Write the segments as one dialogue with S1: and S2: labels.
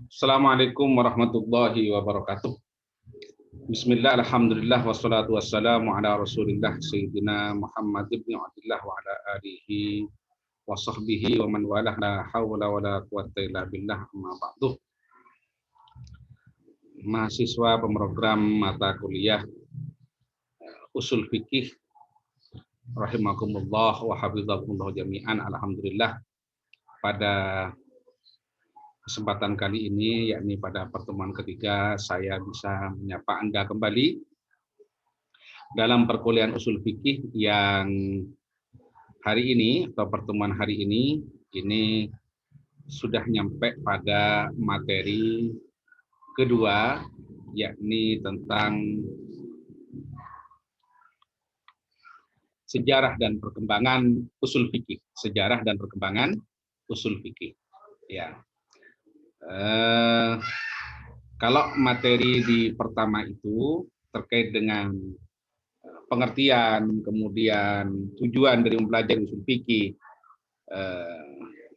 S1: Assalamualaikum warahmatullahi wabarakatuh. Bismillah, alhamdulillah, wassalatu wassalamu ala rasulillah Sayyidina Muhammad ibn Abdillah wa ala alihi wa sahbihi wa man walah la hawla wa la quwata illa billah amma ba'du. Mahasiswa pemrogram mata kuliah Usul Fikih rahimakumullah wa hafizakumullah jami'an. Alhamdulillah, pada kesempatan kali ini, yakni pada pertemuan ketiga, saya bisa menyapa Anda kembali dalam perkuliahan usul fikih yang hari ini atau pertemuan hari ini sudah nyampe pada materi kedua, yakni tentang sejarah dan perkembangan usul fikih. Sejarah dan perkembangan usul fikih. Ya. Kalau materi di pertama itu terkait dengan pengertian, kemudian tujuan dari mempelajari usul fikih,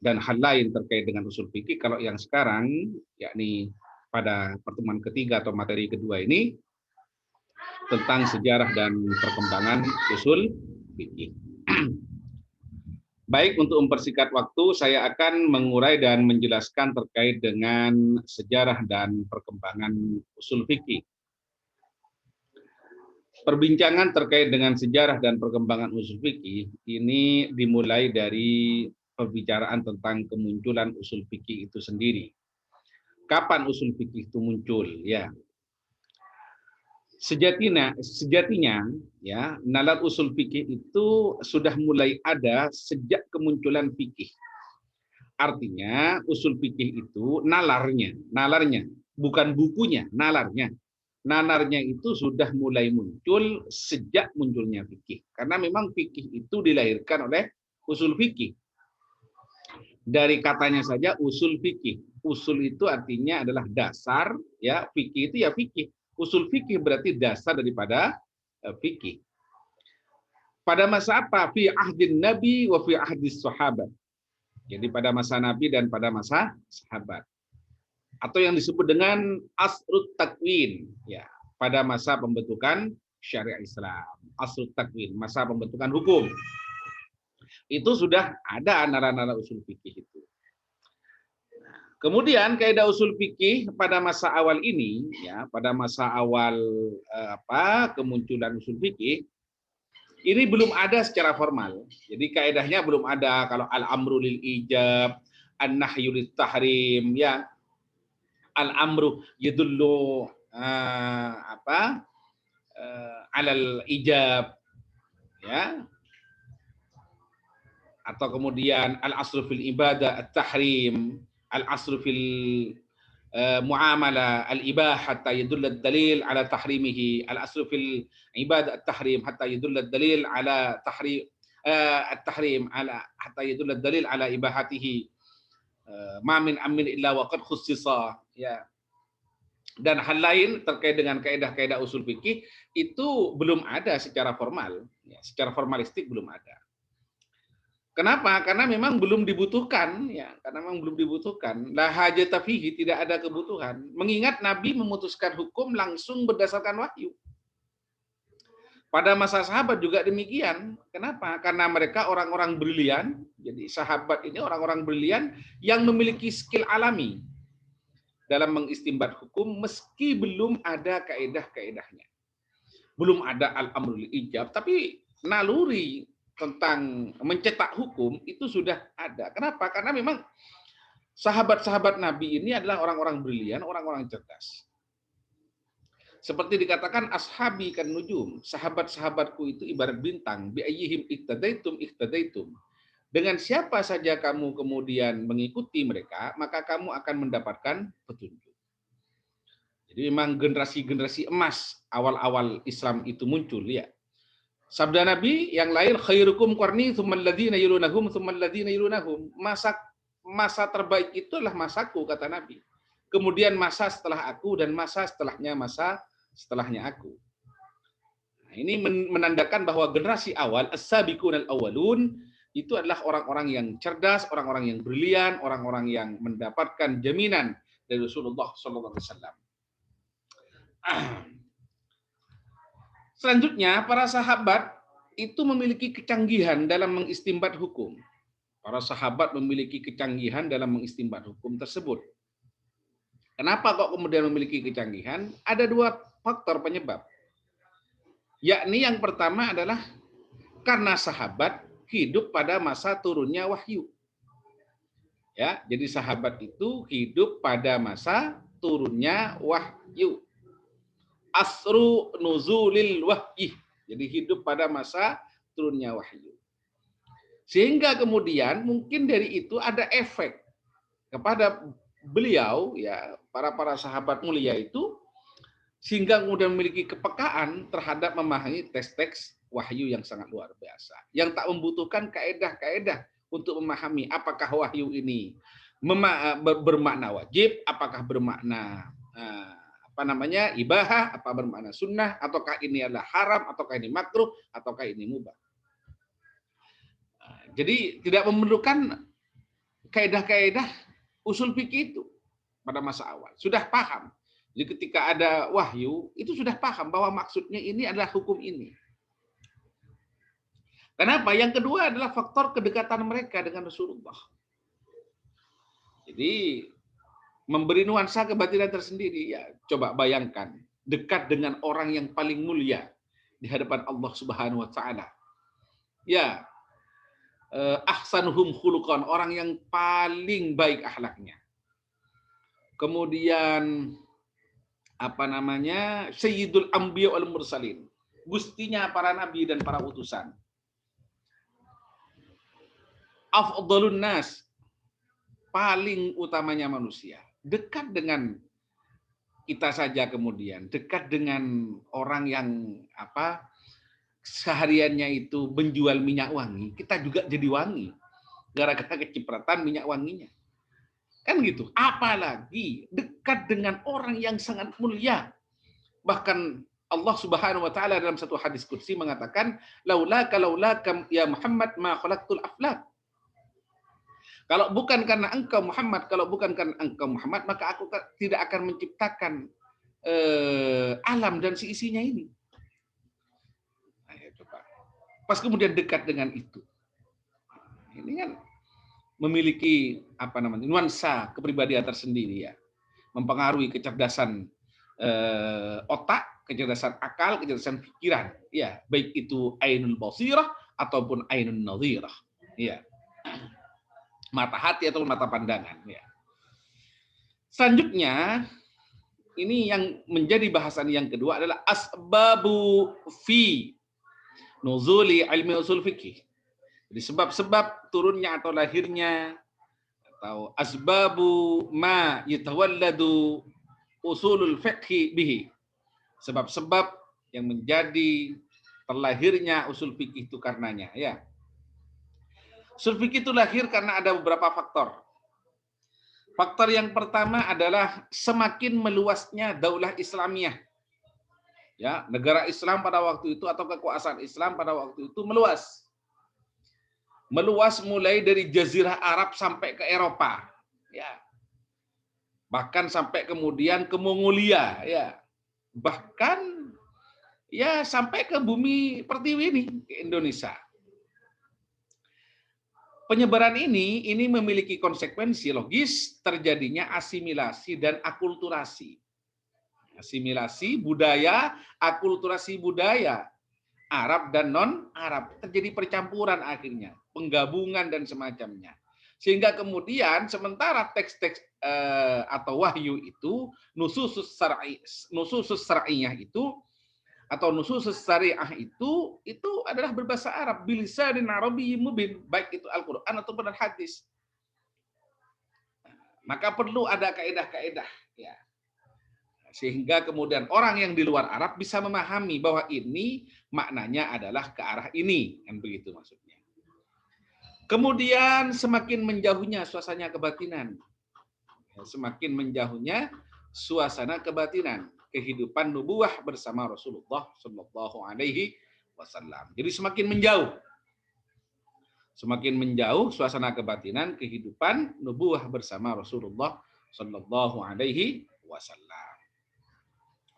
S1: dan hal lain terkait dengan usul fikih, kalau yang sekarang, yakni pada pertemuan ketiga atau materi kedua ini, tentang sejarah dan perkembangan usul fikih. Baik, untuk mempersingkat waktu, saya akan mengurai dan menjelaskan terkait dengan sejarah dan perkembangan usul fikih. Perbincangan terkait dengan sejarah dan perkembangan usul fikih ini dimulai dari pembicaraan tentang kemunculan usul fikih itu sendiri. Kapan usul fikih itu muncul? Ya. Sejatinya ya, nalar usul fikih itu sudah mulai ada sejak kemunculan fikih. Artinya usul fikih itu nalarnya bukan bukunya, nalarnya itu sudah mulai muncul sejak munculnya fikih. Karena memang fikih itu dilahirkan oleh usul fikih. Dari katanya saja usul fikih. Usul itu artinya adalah dasar, ya, fikih itu ya fikih. Usul fikih berarti dasar daripada fikih. Pada masa apa? Fi ahdin Nabi wa fi ahdis sahabat. Jadi pada masa Nabi dan pada masa sahabat. Atau yang disebut dengan asrut takwin, ya, pada masa pembentukan syariat Islam. Asrut takwin, masa pembentukan hukum. Itu sudah ada nalar-nalar usul fikih itu. Kemudian kaidah usul fikih pada masa awal ini, ya, pada masa awal kemunculan usul fikih ini belum ada secara formal. Jadi kaidahnya belum ada. Kalau al-amru lil ijab, an-nahyu lit tahrim, ya, al-amru yadullu alal ijab, ya, atau kemudian al-aslu fil ibadah at-tahrim, al-aslu fil muamalah al-ibah hatta yadull ad-dalil ala tahrimihi, al-aslu fil ibadah at-tahrim hatta yadull ad-dalil ala tahrim at-tahrim ala hatta yadull ad-dalil ala ibahatihi, ma min amin illa wa qad khussisa, ya. Dan hal lain terkait dengan kaidah-kaidah usul fikih itu belum ada secara formal, ya, secara formalistik belum ada. Kenapa? Karena memang belum dibutuhkan, ya. Karena memang belum dibutuhkan. La hajata fihi, tidak ada kebutuhan. Mengingat Nabi memutuskan hukum langsung berdasarkan wahyu. Pada masa sahabat juga demikian. Kenapa? Karena mereka orang-orang brilian. Jadi sahabat ini orang-orang brilian yang memiliki skill alami dalam mengistimbat hukum meski belum ada kaidah-kaidahnya. Belum ada al-amrul ijab, tapi naluri tentang mencetak hukum itu sudah ada. Kenapa? Karena memang sahabat-sahabat Nabi ini adalah orang-orang brilian, orang-orang cerdas. Seperti dikatakan ashabi kan nujum, sahabat-sahabatku itu ibarat bintang, bi ayyihim iktadaitum. Dengan siapa saja kamu kemudian mengikuti mereka, maka kamu akan mendapatkan petunjuk. Jadi memang generasi-generasi emas awal-awal Islam itu muncul, ya. Sabda Nabi yang lain, khairukum qarni tsummal ladzina yalunahum tsummal ladzina yalunahum. Masa terbaik itu adalah masaku, kata Nabi. Kemudian masa setelah aku dan masa setelahnya aku. Nah, ini menandakan bahwa generasi awal as-sabiqunal awwalun itu adalah orang-orang yang cerdas, orang-orang yang brilian, orang-orang yang mendapatkan jaminan dari Rasulullah SAW. Selanjutnya, para sahabat itu memiliki kecanggihan dalam mengistimbat hukum. Para sahabat memiliki kecanggihan dalam mengistimbat hukum tersebut. Kenapa kok kemudian memiliki kecanggihan? Ada dua faktor penyebab. Yakni yang pertama adalah karena sahabat hidup pada masa turunnya wahyu. Ya, jadi sahabat itu hidup pada masa turunnya wahyu. Asru nuzulil wahyi. Jadi hidup pada masa turunnya wahyu. Sehingga kemudian mungkin dari itu ada efek kepada beliau, ya, para sahabat mulia itu, sehingga kemudian memiliki kepekaan terhadap memahami teks-teks wahyu yang sangat luar biasa, yang tak membutuhkan kaedah-kaedah untuk memahami apakah wahyu ini bermakna wajib, apakah bermakna ibahah, apa bermakna sunnah, ataukah ini adalah haram, ataukah ini makruh, ataukah ini mubah. Jadi tidak memerlukan kaedah-kaedah usul fikih itu pada masa awal. Sudah paham. Jadi ketika ada wahyu, itu sudah paham bahwa maksudnya ini adalah hukum ini. Kenapa? Yang kedua adalah faktor kedekatan mereka dengan Rasulullah. Jadi memberi nuansa kebatinan tersendiri. Ya, coba bayangkan, dekat dengan orang yang paling mulia di hadapan Allah Subhanahu wa taala. Ya, ahsanuhum khuluqan, orang yang paling baik akhlaknya. Kemudian Sayyidul Anbiya wal Mursalin, gustinya para nabi dan para utusan. Afdhalun nas, paling utamanya manusia. Dekat dengan kita saja, kemudian dekat dengan orang yang sehariannya itu menjual minyak wangi, kita juga jadi wangi gara-gara kecipratan minyak wanginya. Kan gitu. Apalagi dekat dengan orang yang sangat mulia. Bahkan Allah Subhanahu wa taala dalam satu hadis qudsi mengatakan, laulaka ya Muhammad ma khalaqtul aflak. Kalau bukan karena engkau Muhammad, maka aku tidak akan menciptakan alam dan seisinya ini. Ayo coba. Pas kemudian dekat dengan itu. Ini kan memiliki nuansa kepribadian tersendiri, ya. Mempengaruhi kecerdasan otak, kecerdasan akal, kecerdasan pikiran, ya, baik itu ainul basirah ataupun ainun nadhirah, ya. Mata hati atau mata pandangan, ya. Selanjutnya, ini yang menjadi bahasan yang kedua adalah asbabu fi nuzuli ilmi usul fikih. Jadi sebab-sebab turunnya atau lahirnya, atau asbabu ma yatawalladu usulul fiqhi bihi. Sebab-sebab yang menjadi terlahirnya usul fikih itu karenanya, ya. Usul fikih itu lahir karena ada beberapa faktor. Faktor yang pertama adalah semakin meluasnya daulah Islamiyah. Ya, negara Islam pada waktu itu atau kekuasaan Islam pada waktu itu meluas. Meluas mulai dari Jazirah Arab sampai ke Eropa, ya. Bahkan sampai kemudian ke Mongolia, ya. Bahkan ya sampai ke bumi pertiwi ini, ke Indonesia. Penyebaran ini memiliki konsekuensi logis terjadinya asimilasi dan akulturasi. Asimilasi budaya, akulturasi budaya Arab dan non-Arab, terjadi percampuran akhirnya, penggabungan dan semacamnya. Sehingga kemudian sementara teks-teks atau wahyu itu, nususus syar'iyah itu atau nususus syariah itu adalah berbahasa Arab, bilisanin arabiyyin mubin, baik itu Al-Qur'an ataupun Al-Hadis. Maka perlu ada kaedah-kaedah, ya. Sehingga kemudian orang yang di luar Arab bisa memahami bahwa ini maknanya adalah ke arah ini, kan begitu maksudnya. Kemudian semakin menjauhnya suasana kebatinan. Semakin menjauhnya suasana kebatinan, kehidupan nubuwah bersama Rasulullah Shallallahu Alaihi Wasallam. Jadi semakin menjauh suasana kebatinan, kehidupan nubuwah bersama Rasulullah sallallahu alaihi wasallam.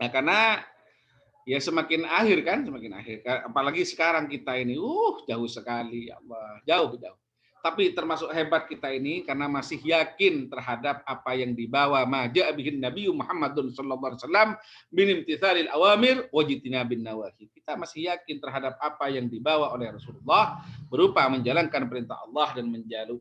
S1: Nah, karena ya semakin akhir kan, semakin akhir. Apalagi sekarang kita ini, jauh sekali, ya Allah, jauh. Tapi termasuk hebat kita ini karena masih yakin terhadap apa yang dibawa maja bihin Nabi Muhammadun sallallahu alaihi wasallam min imtitsalil awamir wa jitinabin nawahi. Kita masih yakin terhadap apa yang dibawa oleh Rasulullah berupa menjalankan perintah Allah dan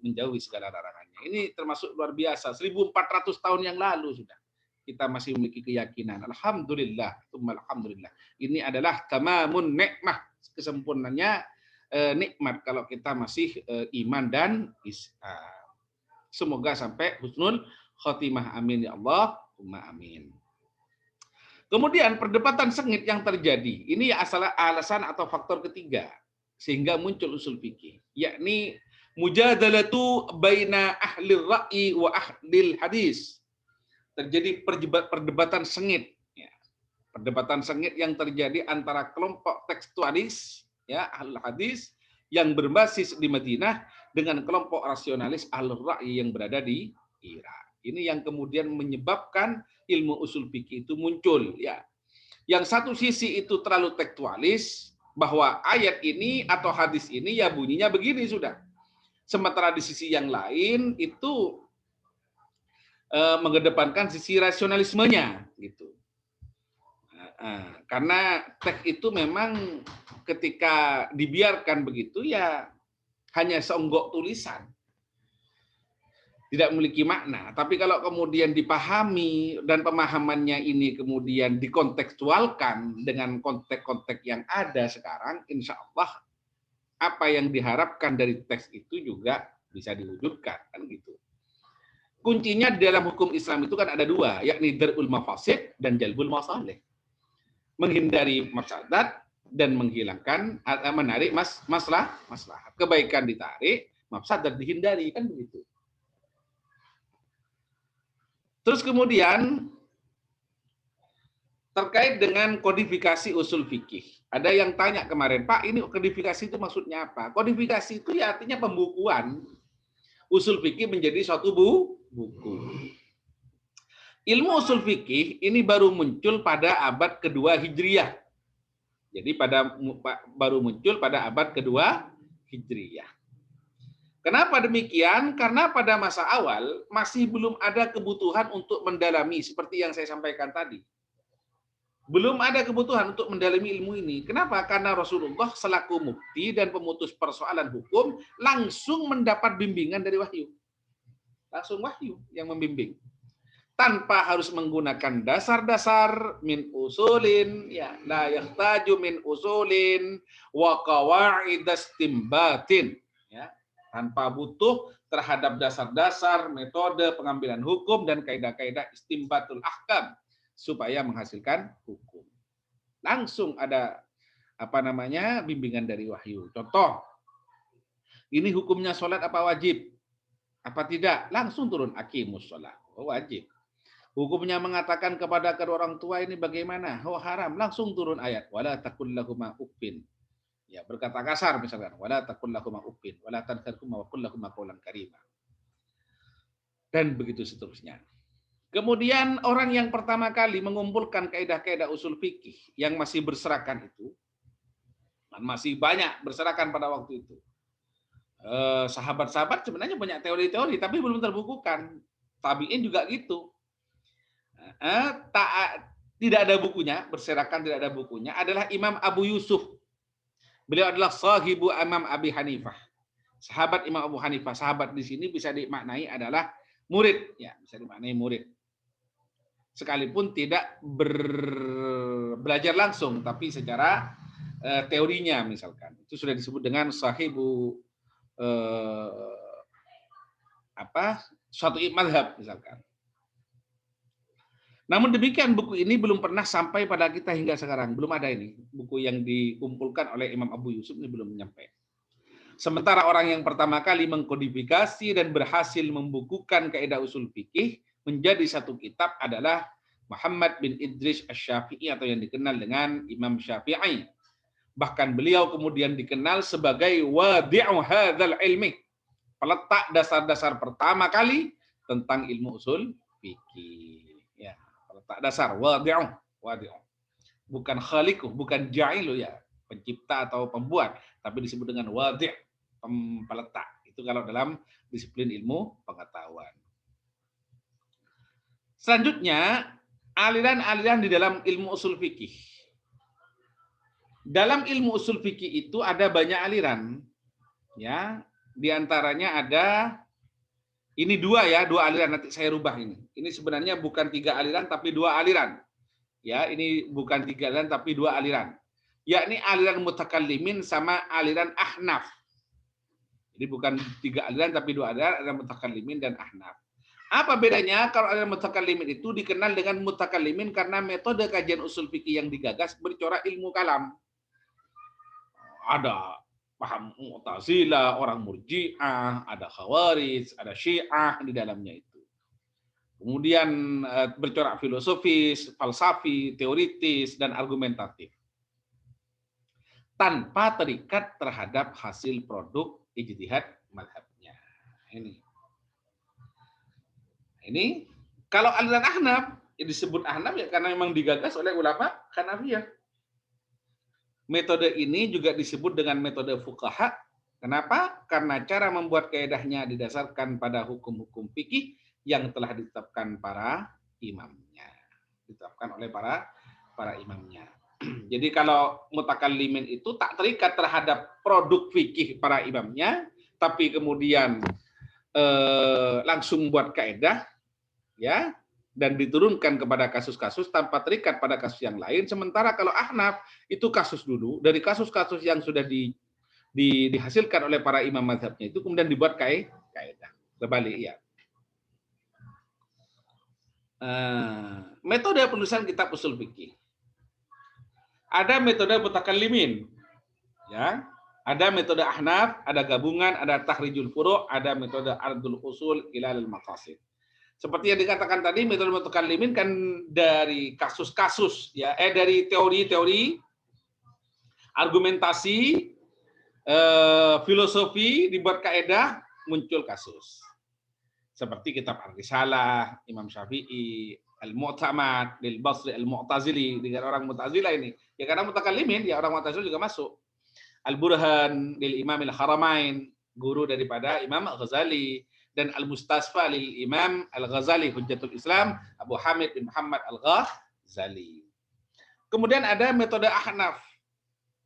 S1: menjauhi segala larangannya. Ini termasuk luar biasa. 1400 tahun yang lalu sudah kita masih memiliki keyakinan. Alhamdulillah, alhamdulillah. Ini adalah tamamun nikmah, kesempurnaannya nikmat kalau kita masih iman dan Islam. Semoga sampai husnul khotimah, amin ya Allah, amin. Kemudian perdebatan sengit yang terjadi, ini alasan atau faktor ketiga sehingga muncul usul fikih, yakni mujadalatu baina ahli ra'yi wa ahli hadis. Terjadi perdebatan sengit, ya. Perdebatan sengit yang terjadi antara kelompok tekstualis, ya, ahlul hadis yang berbasis di Madinah dengan kelompok rasionalis ahlul ra'yi yang berada di Irak. Ini yang kemudian menyebabkan ilmu usul fikih itu muncul, ya. Yang satu sisi itu terlalu tekstualis bahwa ayat ini atau hadis ini ya bunyinya begini sudah. Sementara di sisi yang lain itu mengedepankan sisi rasionalismenya gitu. Karena teks itu memang ketika dibiarkan begitu ya hanya seonggok tulisan, tidak memiliki makna. Tapi kalau kemudian dipahami dan pemahamannya ini kemudian dikontekstualkan dengan konteks-konteks yang ada sekarang, insya Allah apa yang diharapkan dari teks itu juga bisa diwujudkan, kan gitu. Kuncinya di dalam hukum Islam itu kan ada dua, yakni darul mafasid dan jalbul masalih. Menghindari mafsadat dan menghilangkan menarik masalah. Kebaikan ditarik, mafsadat dihindari, kan begitu. Terus kemudian terkait dengan kodifikasi usul fikih. Ada yang tanya kemarin, Pak, ini kodifikasi itu maksudnya apa? Kodifikasi itu ya artinya pembukuan usul fikih menjadi suatu buku. Ilmu usul fikih ini baru muncul pada abad kedua Hijriyah. Jadi baru muncul pada abad kedua Hijriyah. Kenapa demikian? Karena pada masa awal masih belum ada kebutuhan untuk mendalami seperti yang saya sampaikan tadi. Belum ada kebutuhan untuk mendalami ilmu ini. Kenapa? Karena Rasulullah selaku mufti dan pemutus persoalan hukum langsung mendapat bimbingan dari wahyu. Langsung wahyu yang membimbing. Tanpa harus menggunakan dasar-dasar min usulin, ya, la yahtaju min usulin wa qawaid istinbatin, ya. Tanpa butuh terhadap dasar-dasar metode pengambilan hukum dan kaidah-kaidah istinbatul ahkam supaya menghasilkan hukum. Langsung ada bimbingan dari wahyu. Contoh, ini hukumnya sholat apa wajib? Apa tidak? Langsung turun aqimus sholat. Oh, wajib. Hukumnya mengatakan kepada kedua orang tua ini bagaimana? Oh, haram. Langsung turun ayat. Wala takul lahuma uffin. Ya, berkata kasar misalkan. Wala takul lahuma uffin. Wala tanharhuma wa qul lahuma qawlan karima. Dan begitu seterusnya. Kemudian orang yang pertama kali mengumpulkan kaidah-kaidah usul fikih yang masih berserakan itu, masih banyak berserakan pada waktu itu. Sahabat-sahabat sebenarnya banyak teori-teori tapi belum terbukukan. Tabi'in juga gitu. Tidak ada bukunya, berserakan tidak ada bukunya, adalah Imam Abu Yusuf. Beliau adalah sahibu Imam Abi Hanifah. Sahabat Imam Abu Hanifah. Sahabat di sini bisa dimaknai adalah murid, ya, bisa dimaknai murid. Sekalipun tidak belajar langsung, tapi secara teorinya misalkan. Itu sudah disebut dengan sahibu suatu madhab misalkan. Namun demikian buku ini belum pernah sampai pada kita hingga sekarang. Belum ada ini. Buku yang dikumpulkan oleh Imam Abu Yusuf ini belum nyampe. Sementara orang yang pertama kali mengkodifikasi dan berhasil membukukan kaidah usul fikih menjadi satu kitab adalah Muhammad bin Idris Asy-Syafi'i atau yang dikenal dengan Imam Syafi'i. Bahkan beliau kemudian dikenal sebagai wadi'u hadzal ilmi, peletak dasar-dasar pertama kali tentang ilmu usul fikih. Ya, letak dasar wadi'u, wadi'u. Bukan khaliqu, bukan ja'ilu ya, pencipta atau pembuat, tapi disebut dengan wadi', peletak. Itu kalau dalam disiplin ilmu pengetahuan. Selanjutnya, aliran-aliran di dalam ilmu usul fikih. Dalam ilmu usul fikih itu ada banyak aliran, ya. Di antaranya ada ini dua ya, dua aliran, nanti saya rubah ini. Ini sebenarnya bukan 3 aliran tapi 2 aliran. Ya, ini bukan 3 aliran tapi 2 aliran. Yakni aliran mutakallimin sama aliran ahnaf. Jadi bukan 3 aliran tapi 2 aliran, aliran mutakallimin dan ahnaf. Apa bedanya? Kalau aliran mutakallimin itu dikenal dengan mutakallimin karena metode kajian usul fikih yang digagas bercorak ilmu kalam. Ada paham Mu'tazilah, orang Murji'ah, ada Khawarij, ada Syiah di dalamnya itu. Kemudian bercorak filosofis, falsafi, teoritis, dan argumentatif. Tanpa terikat terhadap hasil produk ijtihad mazhabnya. Ini kalau aliran Ahnaf, ya disebut Ahnaf ya karena memang digagas oleh ulama Hanafiyah. Metode ini juga disebut dengan metode fuqaha. Kenapa? Karena cara membuat kaedahnya didasarkan pada hukum-hukum fikih yang telah ditetapkan para imamnya. Ditetapkan oleh para imamnya. Jadi kalau mutakallimin itu tak terikat terhadap produk fikih para imamnya, tapi kemudian langsung buat kaedah, ya, dan diturunkan kepada kasus-kasus tanpa terikat pada kasus yang lain. Sementara kalau Ahnaf itu kasus dulu, dari kasus-kasus yang sudah dihasilkan oleh para imam mazhabnya itu kemudian dibuat kaedah. Terbalik ya. Metode penulisan kitab usul fikih. Ada metode mutakallimin, ya. Ada metode Ahnaf, ada gabungan, ada tahrijul furu', ada metode ardul usul ilal maqasid. Seperti yang dikatakan tadi, metode mutakallimin kan dari kasus-kasus, ya, dari teori-teori, argumentasi, filosofi, dibuat kaedah, muncul kasus. Seperti kitab Ar-Risalah, Imam Syafi'i, Al-Mu'tamad, Lil Basri, Al-Mu'tazili, dengan orang Mu'tazilah ini. Ya karena mutakallimin, ya orang Mu'tazilah juga masuk. Al-Burhan, Lil Imam Al-Haramain, guru daripada Imam Al-Ghazali, dan Al-Mustasfa lil Imam Al-Ghazali Hujjatul Islam Abu Hamid bin Muhammad Al-Ghazali. Kemudian ada metode Ahnaf.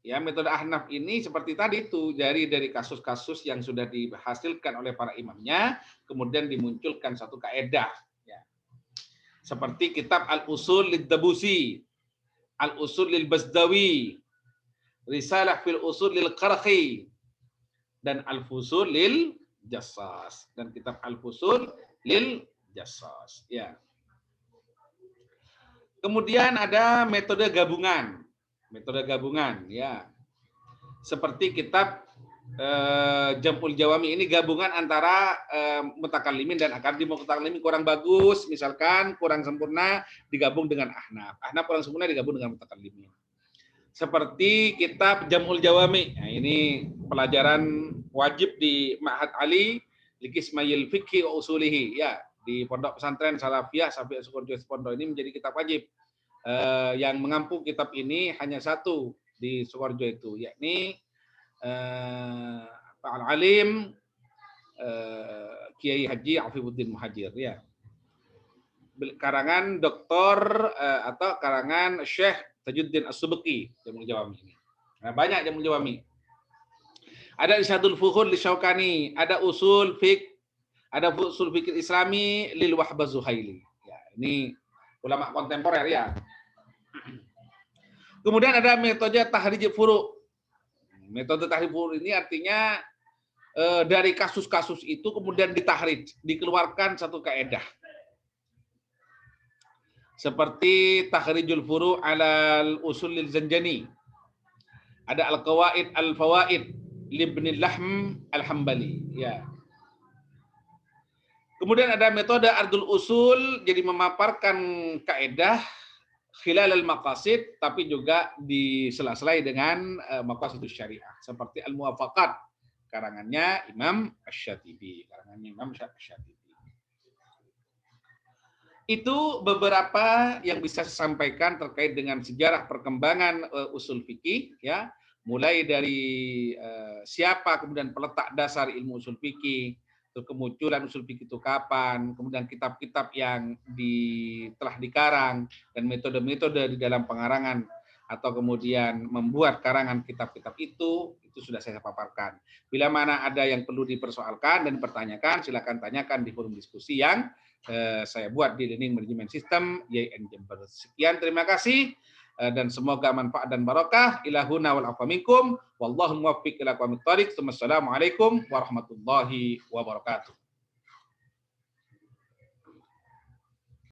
S1: Ya, metode Ahnaf ini seperti tadi itu dari kasus-kasus yang sudah dihasilkan oleh para imamnya, kemudian dimunculkan satu kaedah. Ya. Seperti kitab Al-Usul lid-Dabusi, Al-Usul lil-Bazdawi, Risalah fil Usul lil-Qarqi, dan Al-Fusul lil Jassas, dan kitab Al-Fusul lil Jassas, ya. Kemudian ada metode gabungan. Metode gabungan, ya. Seperti kitab Jam'ul Jawami, ini gabungan antara mutakallimin dan akad. Di mutakallimin kurang bagus, misalkan kurang sempurna digabung dengan Ahnaf. Ahnaf kurang sempurna digabung dengan mutakallimin. Seperti kitab Jam'ul Jawami. Nah, ini pelajaran wajib di Ma'had Ali Likismayil Fikhi wa Usulihi, ya, di Pondok Pesantren Salafiyah Syafi'i Sukoharjo Pondok ini menjadi kitab wajib. Yang mengampu kitab ini hanya satu di Sukoharjo itu, yakni Al-Alim Kiai Haji Afifuddin Muhajir, ya. Karangan Doktor atau karangan Syekh Tajuddin As-Subki, Jamul Jawami ini. Nah, banyak Jamul Jawami. Ada Isyadul Fuhul li Syaukani, ada usul fikih Islami lil Wahbah Zuhaili. Ya, ini ulama kontemporer, ya. Kemudian ada metode tahrij furu'. Metode tahrij furu' ini artinya dari kasus-kasus itu kemudian ditahrij, dikeluarkan satu kaedah. Seperti tahrijul furu' alal usul lil Zanjani. Ada al-qawaid al-fawaid libni Lahm al-Hambali, ya. Kemudian ada metode ardul usul, jadi memaparkan kaedah khilal al-maqasid, tapi juga disela-selai dengan maqasidus syariah. Seperti al-muwafaqat, karangannya Imam Asy-Syatibi. Itu beberapa yang bisa saya sampaikan terkait dengan sejarah perkembangan usul fikih, ya, mulai dari siapa kemudian peletak dasar ilmu usul fikih, terus kemunculan usul fikih itu kapan, kemudian kitab-kitab yang telah dikarang dan metode-metode di dalam pengarangan atau kemudian membuat karangan kitab-kitab itu sudah saya paparkan. Bila mana ada yang perlu dipersoalkan dan dipertanyakan, silakan tanyakan di forum diskusi yang saya buat di Learning Management System YN Jember. Sekian, terima kasih dan semoga manfaat dan barokah. Ilahuna wal afa minkum wallahu muwaffiq ila aqwamit thoriq. Wassalamualaikum warahmatullahi wabarakatuh.